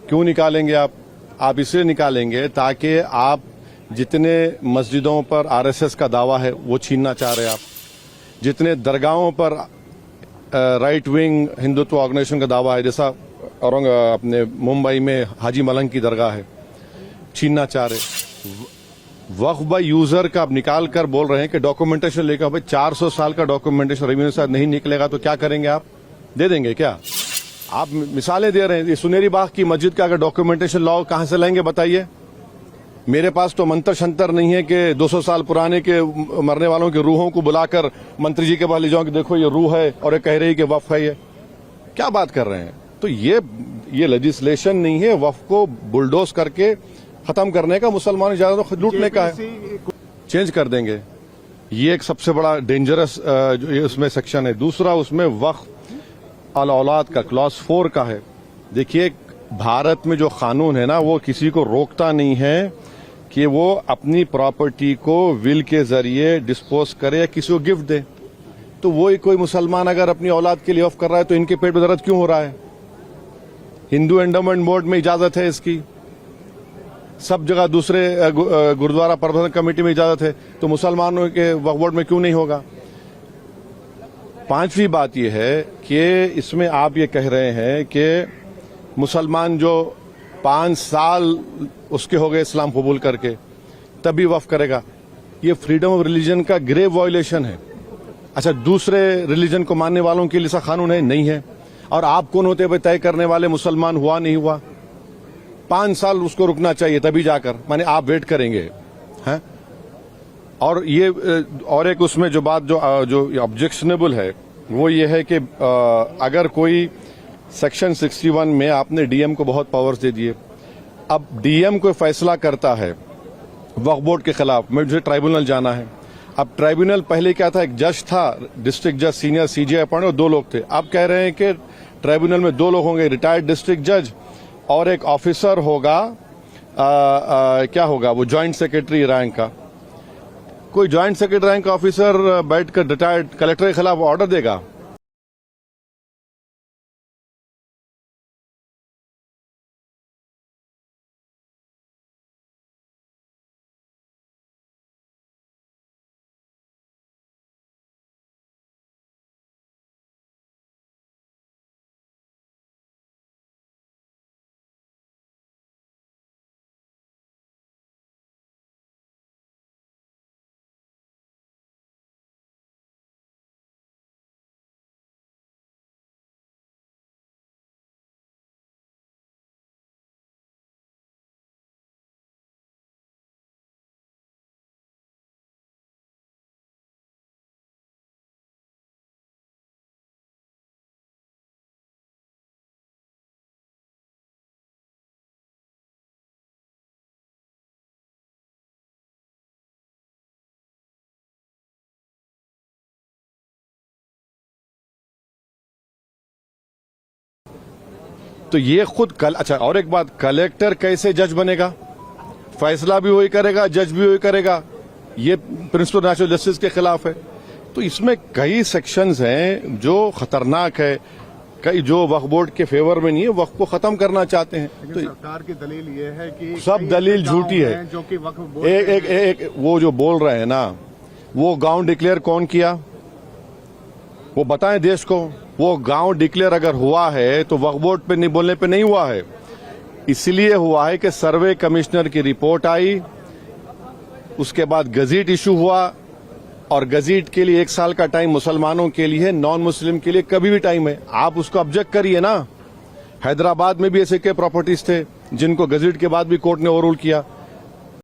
क्यों निकालेंगे आप इसलिए निकालेंगे ताकि आप जितने मस्जिदों पर आरएसएस का दावा है वो छीनना चाह रहे हैं आप, जितने दरगाहों पर राइट विंग हिंदुत्व ऑर्गेनाइजेशन का दावा है, जैसा अपने मुंबई में हाजी मलंग की दरगाह है, छीनना चाह रहे। वक्फ बाय यूजर का आप निकाल कर बोल रहे हैं कि डॉक्यूमेंटेशन लेकर, भाई 400 साल का डॉक्यूमेंटेशन रेवेन्यू से नहीं निकलेगा तो क्या करेंगे आप? दे देंगे क्या? आप मिसालें दे रहे हैं। ये सुनेरी बाग की मस्जिद का अगर डॉक्यूमेंटेशन लाओ कहां से लाएंगे बताइए? मेरे पास तो मंत्र शंतर नहीं है कि 200 साल पुराने के मरने वालों की रूहों को बुलाकर मंत्री जी के पास ले जाऊं कि देखो ये रूह है और ये कह रही है कि वक्फ है। ये क्या बात कर रहे हैं? तो ये लेजिस्लेशन नहीं है वक्फ को बुलडोज करके खत्म करने का, मुसलमानों ज्यादा लूटने का है। चेंज कर देंगे। ये एक सबसे बड़ा डेंजरस उसमें सेक्शन है। दूसरा उसमें वक्फ अल औलाद का क्लॉज 4 का है। देखिए भारत में जो कानून है ना वो किसी को रोकता नहीं है कि वो अपनी प्रॉपर्टी को विल के जरिए डिस्पोज करे या किसी को गिफ्ट दे। तो वो कोई मुसलमान अगर अपनी औलाद के लिए ऑफ कर रहा है तो इनके पेट में दर्द क्यों हो रहा है? हिंदू एंडोमेंट बोर्ड में इजाजत है इसकी, सब जगह दूसरे गुरुद्वारा प्रबंधन कमेटी में इजाजत है, तो मुसलमानों के वक्फ बोर्ड में क्यों नहीं होगा? पांचवी बात यह है कि इसमें आप ये कह रहे हैं कि मुसलमान जो 5 साल उसके हो गए इस्लाम कबूल करके तभी वक्फ करेगा। ये फ्रीडम ऑफ रिलीजन का ग्रेव वायलेशन है। अच्छा, दूसरे रिलीजन को मानने वालों के लिए ऐसा कानून है? नहीं है। और आप कौन होते हुए तय करने वाले मुसलमान हुआ नहीं हुआ? 5 साल उसको रुकना चाहिए तभी जाकर, माने आप वेट करेंगे हैं? और ये और एक उसमें जो बात जो ऑब्जेक्शनेबल है वो ये है कि अगर कोई सेक्शन 61 में आपने डीएम को बहुत पावर्स दे दिए, अब डीएम कोई फैसला करता है वक्फ बोर्ड के खिलाफ, मुझे ट्राइब्यूनल जाना है। अब ट्राइब्यूनल पहले क्या था, एक जज था, डिस्ट्रिक्ट जज सीनियर सीजे अपॉइंट, और 2 लोग थे। अब कह रहे हैं कि ट्राइब्यूनल में 2 लोग होंगे, रिटायर्ड डिस्ट्रिक्ट जज और एक ऑफिसर होगा, क्या होगा वो, ज्वाइंट सेक्रेटरी रैंक का। कोई ज्वाइंट सेक्रेटरी रैंक का ऑफिसर बैठकर रिटायर्ड कलेक्टर के खिलाफ ऑर्डर देगा? तो ये खुद अच्छा, और एक बात, कलेक्टर कैसे जज बनेगा? फैसला भी वही करेगा, जज भी वही करेगा। ये प्रिंसिपल नेचुरल जस्टिस के खिलाफ है। तो इसमें कई सेक्शंस हैं जो खतरनाक है, कई जो वक्फ बोर्ड के फेवर में नहीं है, वक्फ को खत्म करना चाहते हैं। तो सरकार की दलील ये है कि सब दलील झूठी है। जो कि वक्फ बोर्ड एक वो जो बोल रहे हैं ना, वो गांव डिक्लेयर कौन किया वो बताएं देश को। वो गांव डिक्लेयर अगर हुआ है तो वक्फ बोर्ड पे नहीं बोलने पे नहीं हुआ है, इसलिए हुआ है कि सर्वे कमिश्नर की रिपोर्ट आई, उसके बाद गजीट इशू हुआ, और गजीट के लिए 1 साल का टाइम मुसलमानों के लिए है, नॉन मुस्लिम के लिए कभी भी टाइम है। आप उसको ऑब्जेक्ट करिए ना। हैदराबाद में भी ऐसे के प्रॉपर्टीज थे जिनको गजीट के बाद भी कोर्ट ने ओवररूल किया।